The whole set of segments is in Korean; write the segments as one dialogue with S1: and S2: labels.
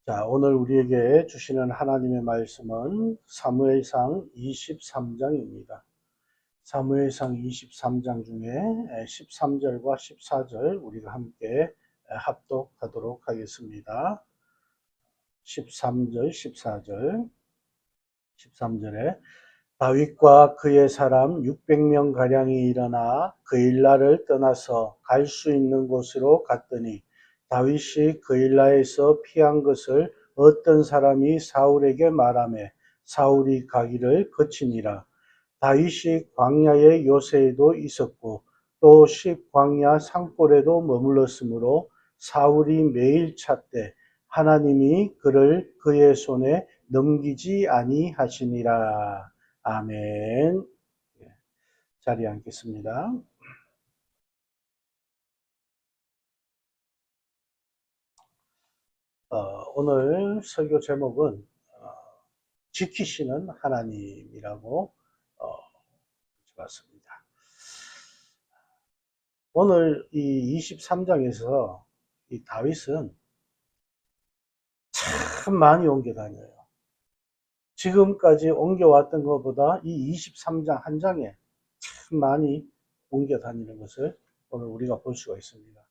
S1: 자, 오늘 우리에게 주시는 하나님의 말씀은 사무엘상 23장입니다. 사무엘상 23장 중에 13절과 14절 우리가 함께 합독하도록 하겠습니다. 13절, 14절. 13절에 다윗과 그의 사람 600명 가량이 일어나 그일라를 떠나서 갈 수 있는 곳으로 갔더니 다윗이 그일라에서 피한 것을 어떤 사람이 사울에게 말하매 사울이 가기를 거치니라. 다윗이 광야의 요새에도 있었고 또 십광야 산골에도 머물렀으므로 사울이 매일 찾되 하나님이 그를 그의 손에 넘기지 아니하시니라. 아멘. 자리에 앉겠습니다. 오늘 설교 제목은 지키시는 하나님이라고 봤습니다. 오늘 이 23장에서 이 다윗은 참 많이 옮겨 다녀요. 지금까지 옮겨왔던 것보다 이 23장 한 장에 참 많이 옮겨 다니는 것을 오늘 우리가 볼 수가 있습니다.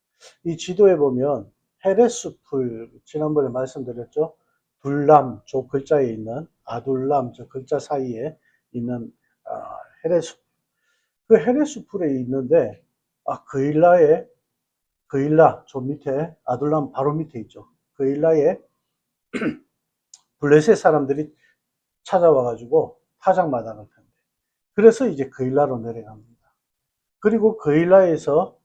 S1: 이 지도에 보면 헤레스풀, 지난번에 말씀드렸죠. 둘람, 저 글자에 있는 아둘람, 저 글자 사이에 있는 헤레스풀. 그 헤레스풀에 있는데 그일라 저 밑에 아둘람 바로 밑에 있죠. 그일라에 블레셋 사람들이 찾아와가지고 타작마당을 편대. 그래서 이제 그일라로 내려갑니다. 그리고 그일라에서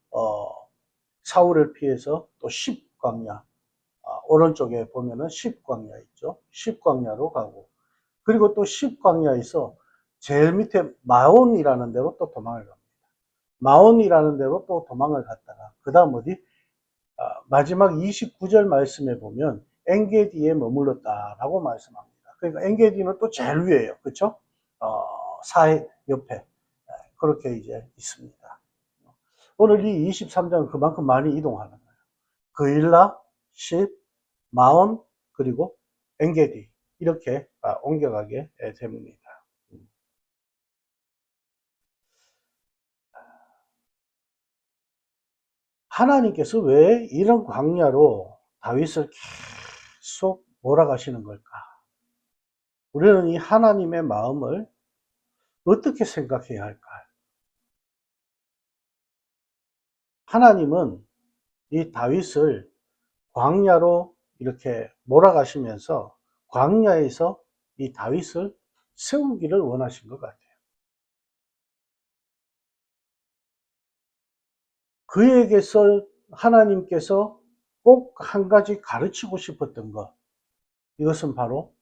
S1: 사울을 피해서 또 십광야, 오른쪽에 보면은 십광야 있죠. 십광야로 가고, 그리고 또 십광야에서 제일 밑에 마온이라는 데로 또 도망을 갑니다. 마온이라는 데로 또 도망을 갔다가 그 다음 어디? 마지막 29절 말씀에 보면 엔게디에 머물렀다라고 말씀합니다. 그러니까 엔게디는 또 제일 위에요. 그렇죠? 사해 옆에 그렇게 이제 있습니다. 오늘 이 23장은 그만큼 많이 이동하는 거예요. 그일라, 십, 마온, 그리고 엔게디 이렇게 옮겨가게 됩니다. 하나님께서 왜 이런 광야로 다윗을 계속 몰아가시는 걸까? 우리는 이 하나님의 마음을 어떻게 생각해야 할까요? 하나님은 이 다윗을 광야로 이렇게 몰아가시면서 광야에서 이 다윗을 세우기를 원하신 것 같아요. 그에게서 하나님께서 꼭 한 가지 가르치고 싶었던 것, 이것은 바로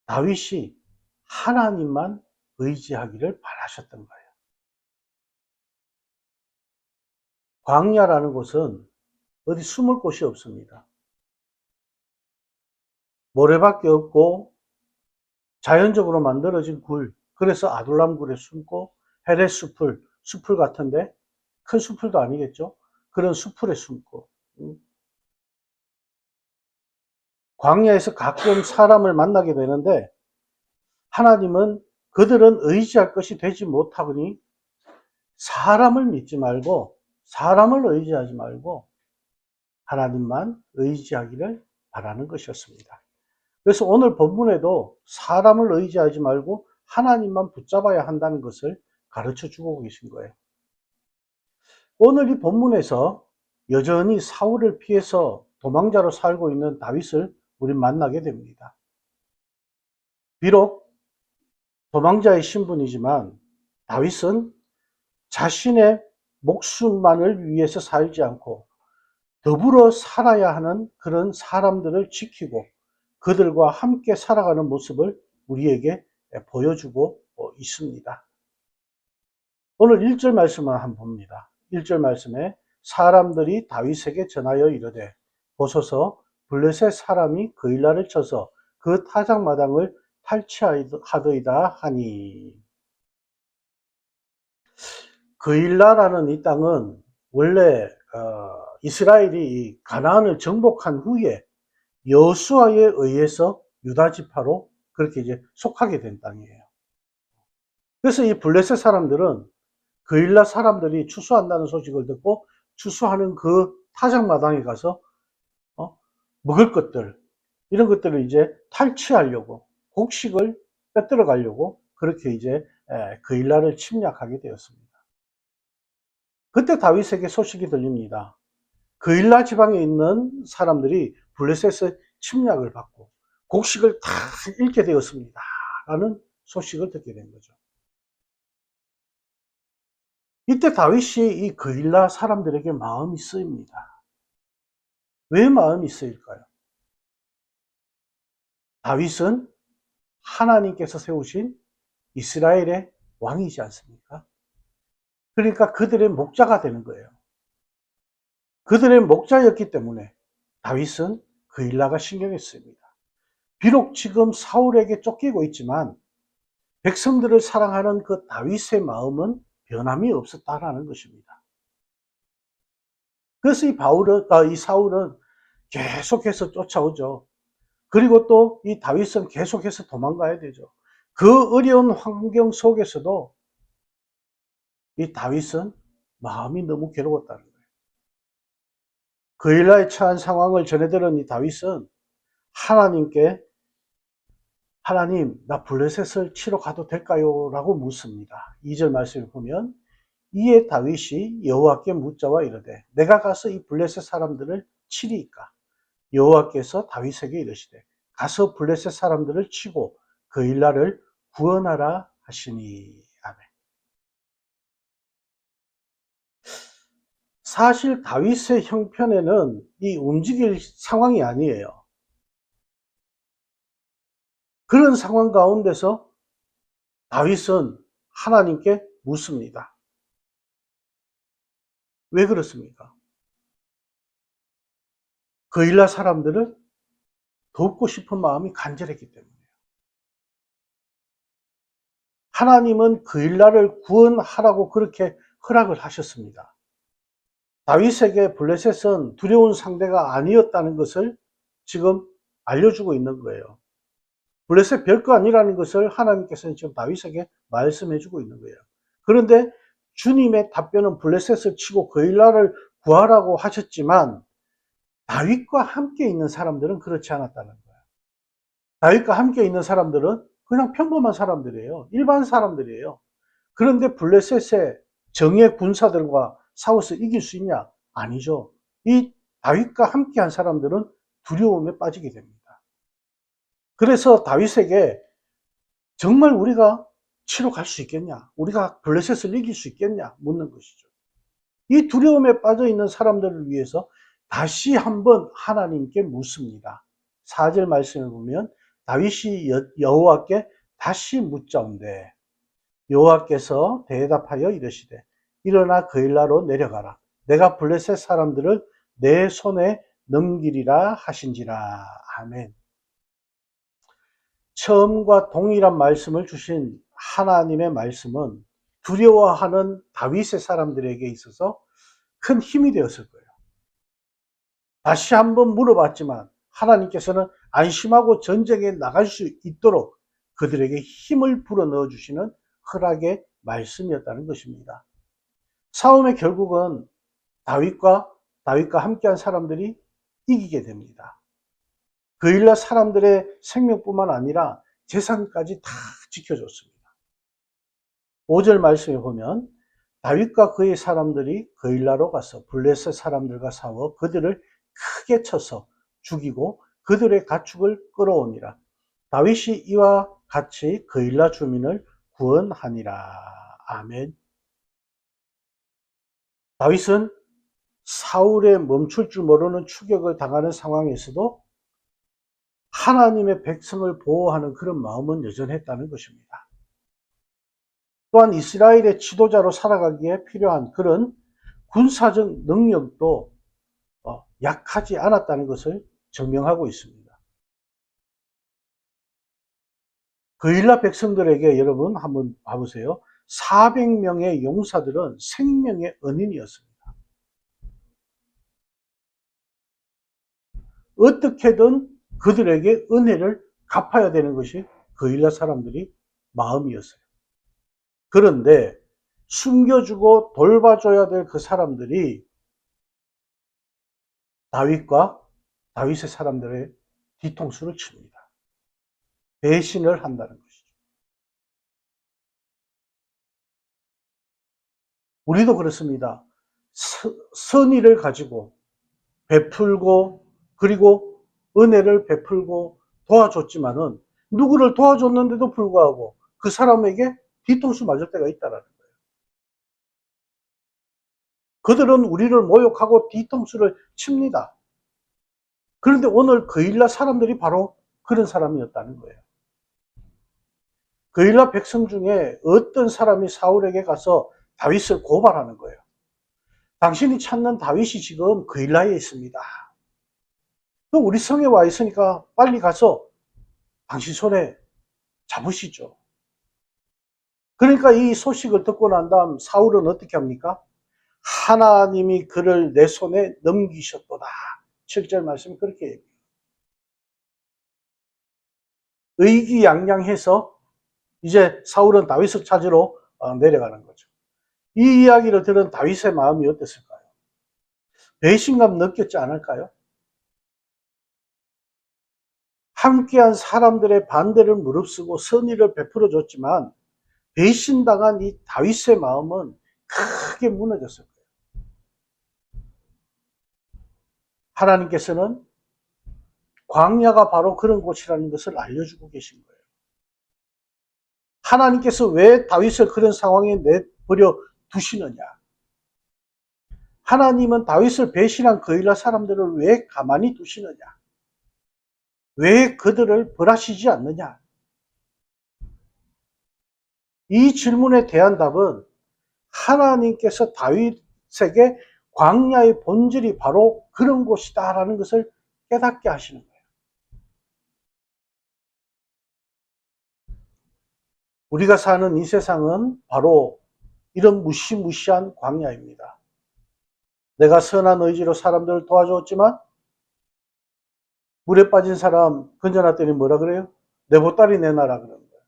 S1: 다윗이 하나님만 의지하기를 바라셨던 거예요. 광야라는 곳은 어디 숨을 곳이 없습니다. 모래밖에 없고 자연적으로 만들어진 굴, 그래서 아둘람 굴에 숨고 헤레스풀, 숲을 같은데 큰 숲을도 아니겠죠. 그런 숲을에 숨고 광야에서 가끔 사람을 만나게 되는데 하나님은 그들은 의지할 것이 되지 못하니 사람을 믿지 말고 사람을 의지하지 말고 하나님만 의지하기를 바라는 것이었습니다. 그래서 오늘 본문에도 사람을 의지하지 말고 하나님만 붙잡아야 한다는 것을 가르쳐 주고 계신 거예요. 오늘 이 본문에서 여전히 사울을 피해서 도망자로 살고 있는 다윗을 우리 만나게 됩니다. 비록 도망자의 신분이지만 다윗은 자신의 목숨만을 위해서 살지 않고 더불어 살아야 하는 그런 사람들을 지키고 그들과 함께 살아가는 모습을 우리에게 보여주고 있습니다. 오늘 1절 말씀을 한번 봅니다. 1절 말씀에 사람들이 다윗에게 전하여 이르되 보소서 블레셋 사람이 그일라를 쳐서 그 타작마당을 탈취하더이다 하니. 그일라라는 이 땅은 원래 이스라엘이 가나안을 정복한 후에 여호수아에 의해서 유다 지파로 그렇게 이제 속하게 된 땅이에요. 그래서 이 블레셋 사람들은 그일라 사람들이 추수한다는 소식을 듣고 추수하는 그 타작마당에 가서 먹을 것들, 이런 것들을 이제 탈취하려고, 곡식을 빼들어 가려고 그렇게 이제 그일라를 침략하게 되었습니다. 그때 다윗에게 소식이 들립니다. 그일라 지방에 있는 사람들이 블레셋의 침략을 받고 곡식을 다 잃게 되었습니다. 라는 소식을 듣게 된 거죠. 이때 다윗이 이 그일라 사람들에게 마음이 쓰입니다. 왜 마음이 쓰일까요? 다윗은 하나님께서 세우신 이스라엘의 왕이지 않습니까? 그러니까 그들의 목자가 되는 거예요. 그들의 목자였기 때문에 다윗은 그일라가 신경이 쓰입니다. 비록 지금 사울에게 쫓기고 있지만 백성들을 사랑하는 그 다윗의 마음은 변함이 없었다라는 것입니다. 그래서 이 사울은 계속해서 쫓아오죠. 그리고 또 이 다윗은 계속해서 도망가야 되죠. 그 어려운 환경 속에서도 이 다윗은 마음이 너무 괴로웠다는 거예요. 그일라에 처한 상황을 전해 들은 이 다윗은 하나님께 하나님, 나 블레셋을 치러 가도 될까요? 라고 묻습니다. 2절 말씀을 보면 이에 다윗이 여호와께 묻자와 이르되 내가 가서 이 블레셋 사람들을 치리이까? 여호와께서 다윗에게 이르시되 가서 블레셋 사람들을 치고 그일라를 구원하라 하시니. 아멘. 사실 다윗의 형편에는 이 움직일 상황이 아니에요. 그런 상황 가운데서 다윗은 하나님께 묻습니다. 왜 그렇습니까? 그일라 사람들을 돕고 싶은 마음이 간절했기 때문이에요. 하나님은 그일라를 구원하라고 그렇게 허락을 하셨습니다. 다윗에게 블레셋은 두려운 상대가 아니었다는 것을 지금 알려주고 있는 거예요. 블레셋 별거 아니라는 것을 하나님께서는 지금 다윗에게 말씀해주고 있는 거예요. 그런데 주님의 답변은 블레셋을 치고 그일라를 구하라고 하셨지만 다윗과 함께 있는 사람들은 그렇지 않았다는 거예요. 다윗과 함께 있는 사람들은 그냥 평범한 사람들이에요. 일반 사람들이에요. 그런데 블레셋의 정예 군사들과 싸워서 이길 수 있냐? 아니죠. 이 다윗과 함께한 사람들은 두려움에 빠지게 됩니다. 그래서 다윗에게 정말 우리가 치러 갈 수 있겠냐? 우리가 블레셋을 이길 수 있겠냐? 묻는 것이죠. 이 두려움에 빠져 있는 사람들을 위해서 다시 한번 하나님께 묻습니다. 4절 말씀을 보면 다윗이 여호와께 다시 묻자온대 여호와께서 대답하여 이르시되 일어나 그일라로 내려가라. 내가 블레셋 사람들을 내 손에 넘기리라 하신지라. 아멘. 처음과 동일한 말씀을 주신 하나님의 말씀은 두려워하는 다윗의 사람들에게 있어서 큰 힘이 되었을 거예요. 다시 한번 물어봤지만 하나님께서는 안심하고 전쟁에 나갈 수 있도록 그들에게 힘을 불어넣어 주시는 허락의 말씀이었다는 것입니다. 싸움의 결국은 다윗과 함께한 사람들이 이기게 됩니다. 그일라 사람들의 생명뿐만 아니라 재산까지 다 지켜줬습니다. 5절 말씀에 보면 다윗과 그의 사람들이 그일라로 가서 블레셋 사람들과 싸워 그들을 크게 쳐서 죽이고 그들의 가축을 끌어오니라. 다윗이 이와 같이 그일라 주민을 구원하니라. 아멘. 다윗은 사울의 멈출 줄 모르는 추격을 당하는 상황에서도 하나님의 백성을 보호하는 그런 마음은 여전했다는 것입니다. 또한 이스라엘의 지도자로 살아가기에 필요한 그런 군사적 능력도 약하지 않았다는 것을 증명하고 있습니다. 그일라 백성들에게 여러분 한번 봐보세요. 400명의 용사들은 생명의 은인이었습니다. 어떻게든 그들에게 은혜를 갚아야 되는 것이 그일라 사람들이 마음이었어요. 그런데 숨겨주고 돌봐줘야 될 그 사람들이 다윗과 다윗의 사람들의 뒤통수를 칩니다. 배신을 한다는 것이죠. 우리도 그렇습니다. 선의를 가지고 베풀고 그리고 은혜를 베풀고 도와줬지만은 누구를 도와줬는데도 불구하고 그 사람에게 뒤통수 맞을 때가 있다라는 거예요. 그들은 우리를 모욕하고 뒤통수를 칩니다. 그런데 오늘 그일라 사람들이 바로 그런 사람이었다는 거예요. 그일라 백성 중에 어떤 사람이 사울에게 가서 다윗을 고발하는 거예요. 당신이 찾는 다윗이 지금 그일라에 있습니다. 우리 성에 와 있으니까 빨리 가서 당신 손에 잡으시죠. 그러니까 이 소식을 듣고 난 다음 사울은 어떻게 합니까? 하나님이 그를 내 손에 넘기셨도다. 7절 말씀이 그렇게 얘기해요. 의기양양해서 이제 사울은 다윗을 찾으러 내려가는 거죠. 이 이야기를 들은 다윗의 마음이 어땠을까요? 배신감 느꼈지 않을까요? 함께한 사람들의 반대를 무릅쓰고 선의를 베풀어 줬지만 배신당한 이 다윗의 마음은 크게 무너졌을 거예요. 하나님께서는 광야가 바로 그런 곳이라는 것을 알려주고 계신 거예요. 하나님께서 왜 다윗을 그런 상황에 내버려 두시느냐? 하나님은 다윗을 배신한 그일라 사람들을 왜 가만히 두시느냐? 왜 그들을 벌하시지 않느냐? 이 질문에 대한 답은 하나님께서 다윗에게 광야의 본질이 바로 그런 곳이다라는 것을 깨닫게 하시는 거예요. 우리가 사는 이 세상은 바로 이런 무시무시한 광야입니다. 내가 선한 의지로 사람들을 도와줬지만 물에 빠진 사람 건져놨더니 뭐라 그래요? 내 보따리 내놔라 그러는 거예요.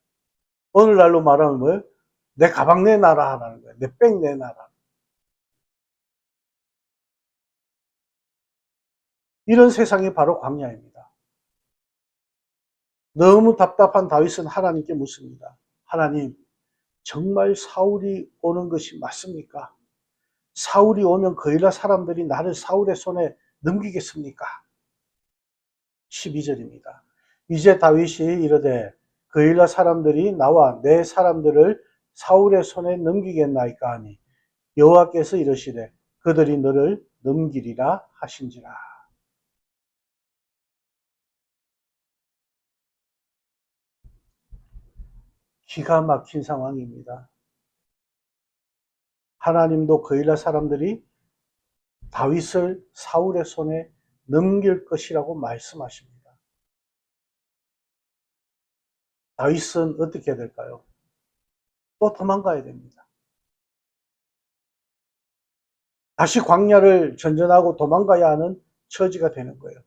S1: 오늘날로 말하면 뭐예요? 내 가방 내놔라 하라는 거예요. 내 백 내놔라. 이런 세상이 바로 광야입니다. 너무 답답한 다윗은 하나님께 묻습니다. 하나님, 정말 사울이 오는 것이 맞습니까? 사울이 오면 그일라 사람들이 나를 사울의 손에 넘기겠습니까? 12절입니다. 이제 다윗이 이르되 그일라 사람들이 나와 내 사람들을 사울의 손에 넘기겠나이까 하니 여호와께서 이르시되 그들이 너를 넘기리라 하신지라. 기가 막힌 상황입니다. 하나님도 그일라 사람들이 다윗을 사울의 손에 넘길 것이라고 말씀하십니다. 다윗은 어떻게 해야 될까요? 또 도망가야 됩니다. 다시 광야를 전전하고 도망가야 하는 처지가 되는 거예요.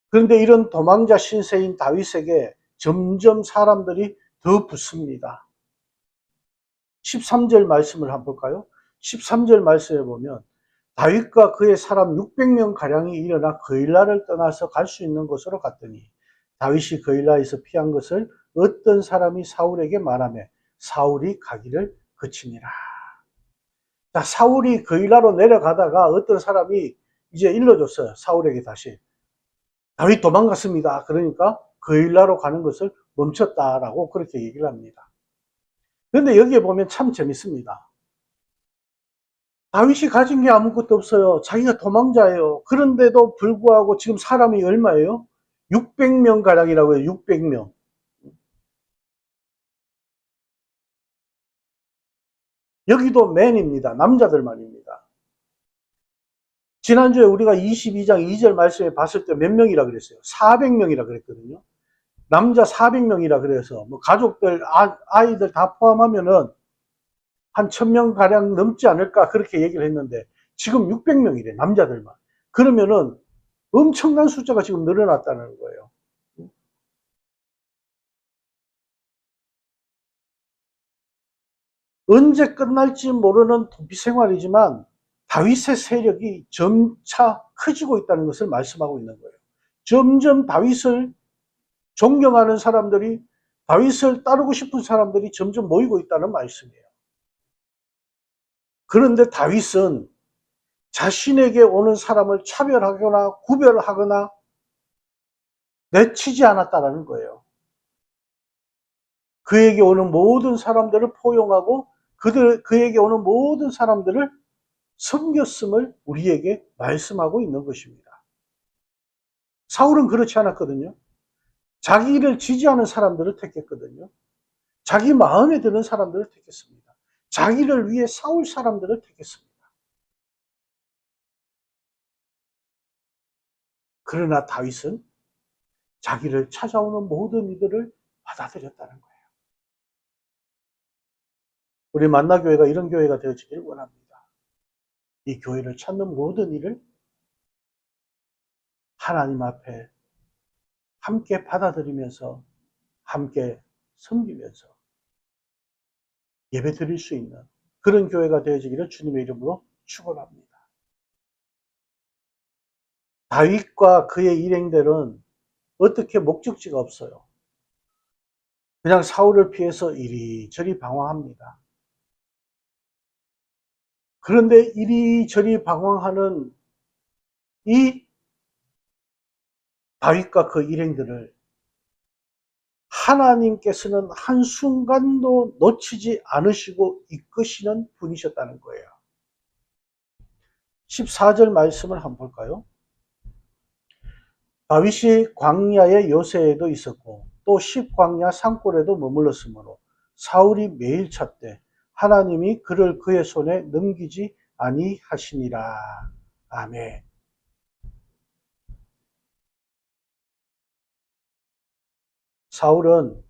S1: 그런데 이런 도망자 신세인 다윗에게 점점 사람들이 더 붙습니다. 13절 말씀을 한번 볼까요? 13절 말씀에 보면 다윗과 그의 사람 600명 가량이 일어나 그일라를 떠나서 갈 수 있는 곳으로 갔더니 다윗이 그일라에서 피한 것을 어떤 사람이 사울에게 말하며 사울이 가기를 그치니라. 자, 사울이 그일라로 내려가다가 어떤 사람이 이제 일러줬어요. 사울에게 다시. 다윗 도망갔습니다. 그러니까 그일라로 가는 것을 멈췄다라고 그렇게 얘기를 합니다. 그런데 여기에 보면 참 재밌습니다. 다윗이 가진 게 아무것도 없어요. 자기가 도망자예요. 그런데도 불구하고 지금 사람이 얼마예요? 600명 가량이라고 해요. 600명. 여기도 맨입니다. 남자들만입니다. 지난주에 우리가 22장 2절 말씀에 봤을 때 몇 명이라 그랬어요? 400명이라 그랬거든요. 남자 400명이라 그래서 뭐 가족들, 아이들 다 포함하면은 한 1000명 가량 넘지 않을까 그렇게 얘기를 했는데 지금 600명이래. 남자들만. 그러면은 엄청난 숫자가 지금 늘어났다는 거예요. 언제 끝날지 모르는 도피 생활이지만 다윗의 세력이 점차 커지고 있다는 것을 말씀하고 있는 거예요. 점점 다윗을 존경하는 사람들이, 다윗을 따르고 싶은 사람들이 점점 모이고 있다는 말씀이에요. 그런데 다윗은 자신에게 오는 사람을 차별하거나 구별하거나 내치지 않았다는 거예요. 그에게 오는 모든 사람들을 포용하고 그에게 오는 모든 사람들을 섬겼음을 우리에게 말씀하고 있는 것입니다. 사울은 그렇지 않았거든요. 자기를 지지하는 사람들을 택했거든요. 자기 마음에 드는 사람들을 택했습니다. 자기를 위해 싸울 사람들을 택했습니다. 그러나 다윗은 자기를 찾아오는 모든 이들을 받아들였다는 거예요. 우리 만나교회가 이런 교회가 되어지길 원합니다. 이 교회를 찾는 모든 일을 하나님 앞에 함께 받아들이면서 함께 섬기면서 예배 드릴 수 있는 그런 교회가 되어지기를 주님의 이름으로 축원합니다. 다윗과 그의 일행들은 어떻게 목적지가 없어요. 그냥 사울을 피해서 이리저리 방황합니다. 그런데 이리저리 방황하는 이 다윗과 그 일행들을 하나님께서는 한순간도 놓치지 않으시고 이끄시는 분이셨다는 거예요. 14절 말씀을 한번 볼까요? 다윗이 광야의 요새에도 있었고 또 십광야 산골에도 머물렀으므로 사울이 매일 찾되 하나님이 그를 그의 손에 넘기지 아니하시니라. 아멘. 사울은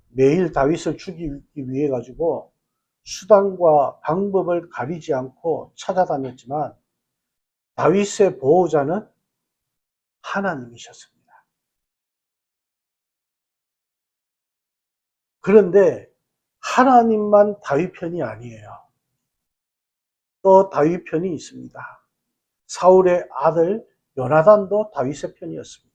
S1: 매일 다윗을 죽이기 위해 가지고 수단과 방법을 가리지 않고 찾아다녔지만 다윗의 보호자는 하나님이셨습니다. 그런데 하나님만 다윗 편이 아니에요. 또 다윗 편이 있습니다. 사울의 아들 요나단도 다윗의 편이었습니다.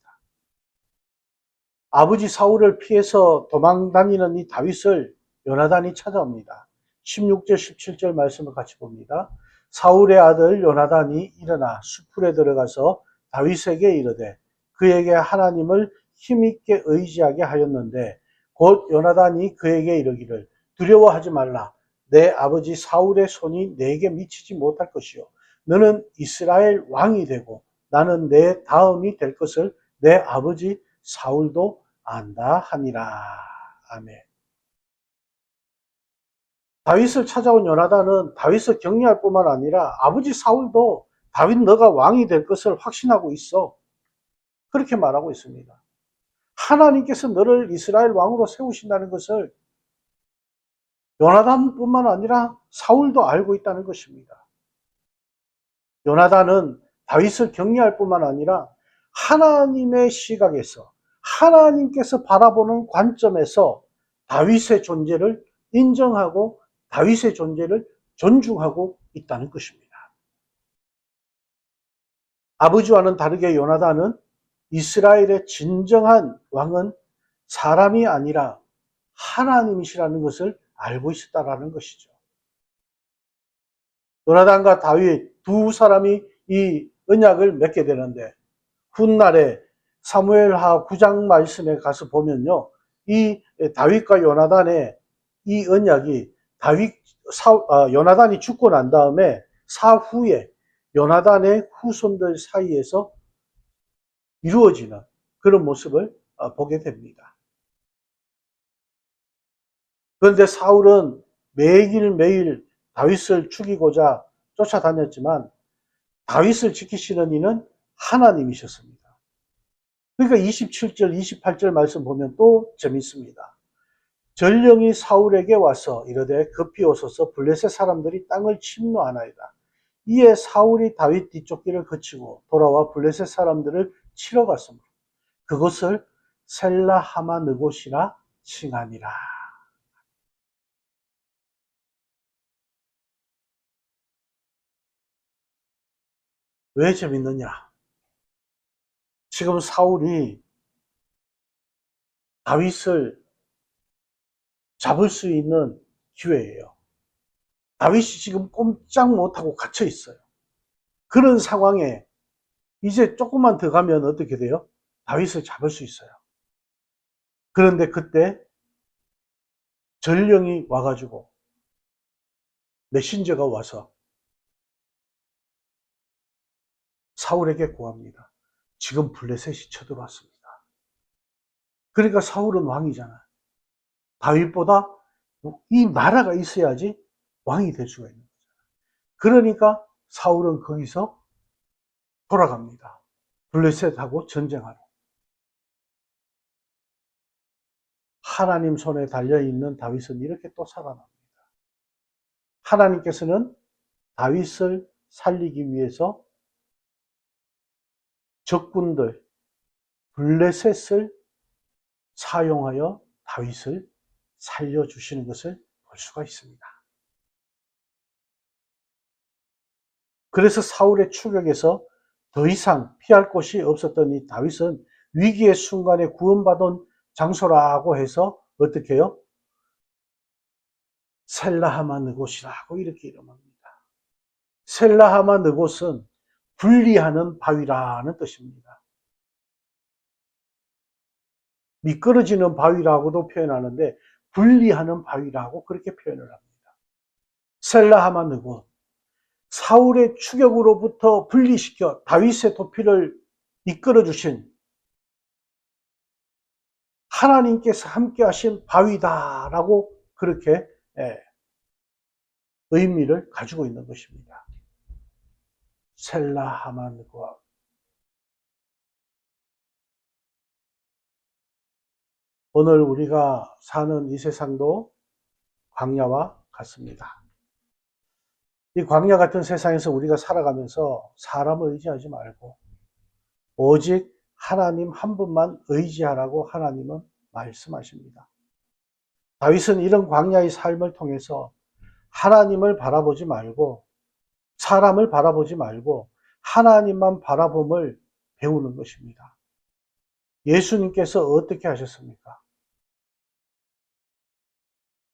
S1: 아버지 사울을 피해서 도망다니는 이 다윗을 요나단이 찾아옵니다. 16절 17절 말씀을 같이 봅니다. 사울의 아들 요나단이 일어나 수풀에 들어가서 다윗에게 이르되 그에게 하나님을 힘있게 의지하게 하였는데 곧 요나단이 그에게 이르기를 두려워하지 말라. 내 아버지 사울의 손이 내게 미치지 못할 것이요 너는 이스라엘 왕이 되고 나는 내 다음이 될 것을 내 아버지 사울도 안다 하니라. 아멘. 다윗을 찾아온 요나단은 다윗을 격려할 뿐만 아니라 아버지 사울도 다윗 너가 왕이 될 것을 확신하고 있어. 그렇게 말하고 있습니다. 하나님께서 너를 이스라엘 왕으로 세우신다는 것을 요나단뿐만 아니라 사울도 알고 있다는 것입니다. 요나단은 다윗을 격려할 뿐만 아니라 하나님의 시각에서 하나님께서 바라보는 관점에서 다윗의 존재를 인정하고 다윗의 존재를 존중하고 있다는 것입니다. 아버지와는 다르게 요나단은 이스라엘의 진정한 왕은 사람이 아니라 하나님이시라는 것을 알고 있었다는 것이죠. 요나단과 다윗 두 사람이 이 언약을 맺게 되는데 훗날에 사무엘하 9장 말씀에 가서 보면요. 이 다윗과 요나단의 이 언약이 요나단이 죽고 난 다음에 사후에 요나단의 후손들 사이에서 이루어지는 그런 모습을 보게 됩니다. 그런데 사울은 매일매일 다윗을 죽이고자 쫓아다녔지만 다윗을 지키시는 이는 하나님이셨습니다. 그러니까 27절, 28절 말씀 보면 또 재밌습니다. 전령이 사울에게 와서 이르되 급히 오소서 블레셋 사람들이 땅을 침노하나이다. 이에 사울이 다윗 뒤쪽 길을 거치고 돌아와 블레셋 사람들을 치러 갔으므로 그곳을 셀라 하마느곳이라 칭하니라. 왜 재밌느냐? 지금 사울이 다윗을 잡을 수 있는 기회예요. 다윗이 지금 꼼짝 못하고 갇혀 있어요. 그런 상황에 이제 조금만 더 가면 어떻게 돼요? 다윗을 잡을 수 있어요. 그런데 그때 전령이 와가지고 메신저가 와서 사울에게 고합니다. 지금 블레셋이 쳐들어왔습니다. 그러니까 사울은 왕이잖아. 다윗보다 이 나라가 있어야지 왕이 될 수가 있는 거잖아. 그러니까 사울은 거기서 돌아갑니다. 블레셋하고 전쟁하러. 하나님 손에 달려있는 다윗은 이렇게 또 살아납니다. 하나님께서는 다윗을 살리기 위해서 적군들 블레셋을 사용하여 다윗을 살려주시는 것을 볼 수가 있습니다. 그래서 사울의 추격에서 더 이상 피할 곳이 없었던 이 다윗은 위기의 순간에 구원받은 장소라고 해서 어떻게 해요? 셀라하마느곳이라고 이렇게 이름합니다. 셀라하마느곳은 분리하는 바위라는 뜻입니다. 미끄러지는 바위라고도 표현하는데 분리하는 바위라고 그렇게 표현을 합니다. 셀라하마느곳, 사울의 추격으로부터 분리시켜 다윗의 도피를 이끌어 주신 하나님께서 함께 하신 바위다라고 그렇게 의미를 가지고 있는 것입니다. 셀라하마느곳. 오늘 우리가 사는 이 세상도 광야와 같습니다. 이 광야 같은 세상에서 우리가 살아가면서 사람을 의지하지 말고 오직 하나님 한 분만 의지하라고 하나님은 말씀하십니다. 다윗은 이런 광야의 삶을 통해서 하나님을 바라보지 말고 사람을 바라보지 말고 하나님만 바라봄을 배우는 것입니다. 예수님께서 어떻게 하셨습니까?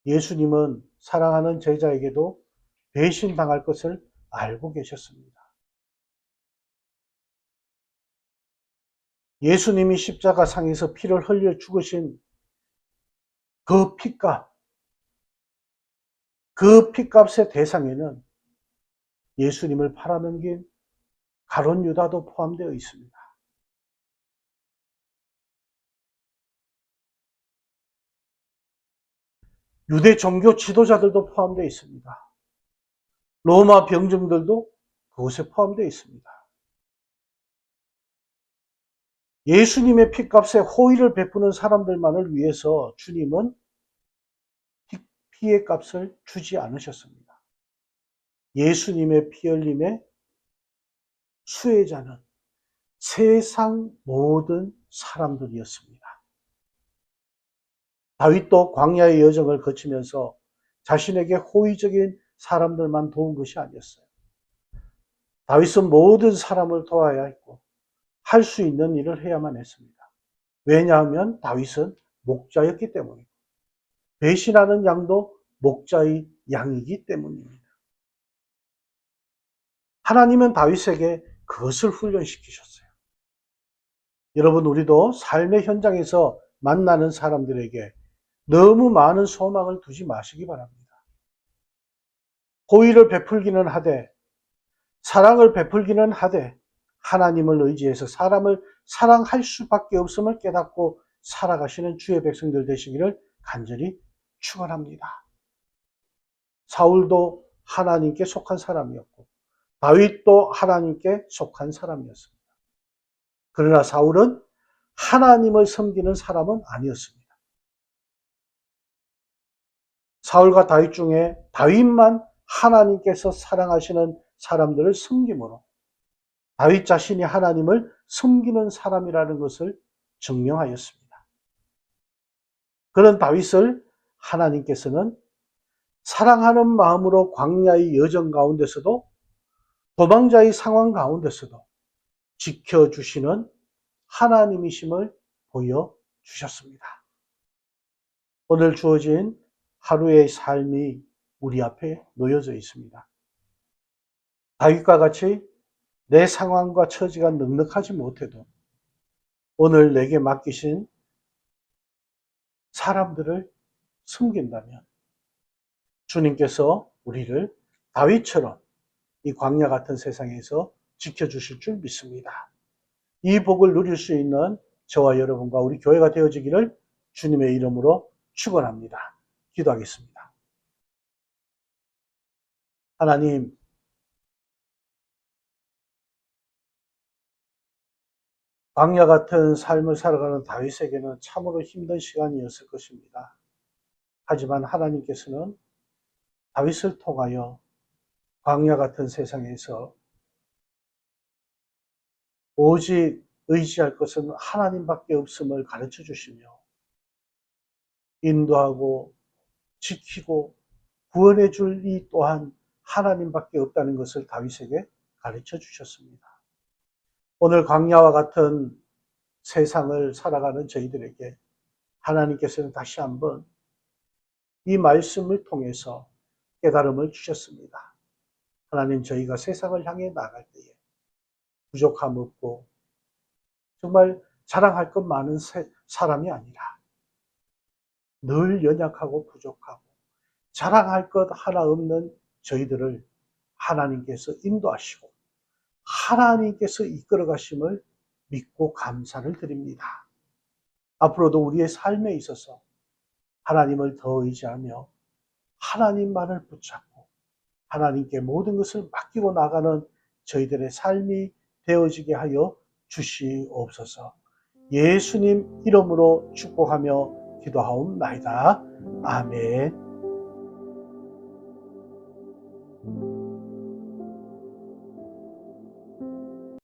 S1: 예수님은 사랑하는 제자에게도 배신당할 것을 알고 계셨습니다. 예수님이 십자가 상에서 피를 흘려 죽으신 그 피값, 그 피값의 대상에는 예수님을 팔아넘긴 가룟 유다도 포함되어 있습니다. 유대 종교 지도자들도 포함되어 있습니다. 로마 병정들도 그곳에 포함되어 있습니다. 예수님의 피값에 호의를 베푸는 사람들만을 위해서 주님은 피의 값을 주지 않으셨습니다. 예수님의 피 흘림의 수혜자는 세상 모든 사람들이었습니다. 다윗도 광야의 여정을 거치면서 자신에게 호의적인 사람들만 도운 것이 아니었어요. 다윗은 모든 사람을 도와야 했고 할 수 있는 일을 해야만 했습니다. 왜냐하면 다윗은 목자였기 때문이고 배신하는 양도 목자의 양이기 때문입니다. 하나님은 다윗에게 그것을 훈련시키셨어요. 여러분, 우리도 삶의 현장에서 만나는 사람들에게 너무 많은 소망을 두지 마시기 바랍니다. 호의를 베풀기는 하되 사랑을 베풀기는 하되 하나님을 의지해서 사람을 사랑할 수밖에 없음을 깨닫고 살아가시는 주의 백성들 되시기를 간절히 축원합니다. 사울도 하나님께 속한 사람이었고 다윗도 하나님께 속한 사람이었습니다. 그러나 사울은 하나님을 섬기는 사람은 아니었습니다. 사울과 다윗 중에 다윗만 하나님께서 사랑하시는 사람들을 섬김으로 다윗 자신이 하나님을 섬기는 사람이라는 것을 증명하였습니다. 그런 다윗을 하나님께서는 사랑하는 마음으로 광야의 여정 가운데서도 도망자의 상황 가운데서도 지켜주시는 하나님이심을 보여주셨습니다. 오늘 주어진 하루의 삶이 우리 앞에 놓여져 있습니다. 다윗과 같이 내 상황과 처지가 넉넉하지 못해도 오늘 내게 맡기신 사람들을 섬긴다면 주님께서 우리를 다윗처럼 이 광야 같은 세상에서 지켜주실 줄 믿습니다. 이 복을 누릴 수 있는 저와 여러분과 우리 교회가 되어지기를 주님의 이름으로 축원합니다. 기도하겠습니다. 하나님, 광야 같은 삶을 살아가는 다윗에게는 참으로 힘든 시간이었을 것입니다. 하지만 하나님께서는 다윗을 통하여 광야 같은 세상에서 오직 의지할 것은 하나님밖에 없음을 가르쳐 주시며 인도하고 지키고 구원해 줄 이 또한 하나님밖에 없다는 것을 다윗에게 가르쳐 주셨습니다. 오늘 광야와 같은 세상을 살아가는 저희들에게 하나님께서는 다시 한번 이 말씀을 통해서 깨달음을 주셨습니다. 하나님, 저희가 세상을 향해 나갈 때에 부족함 없고 정말 자랑할 것 많은 사람이 아니라 늘 연약하고 부족하고 자랑할 것 하나 없는 저희들을 하나님께서 인도하시고 하나님께서 이끌어 가심을 믿고 감사를 드립니다. 앞으로도 우리의 삶에 있어서 하나님을 더 의지하며 하나님만을 붙잡고 하나님께 모든 것을 맡기고 나가는 저희들의 삶이 되어지게 하여 주시옵소서. 예수님 이름으로 축복하며 기도하옵나이다. 아멘.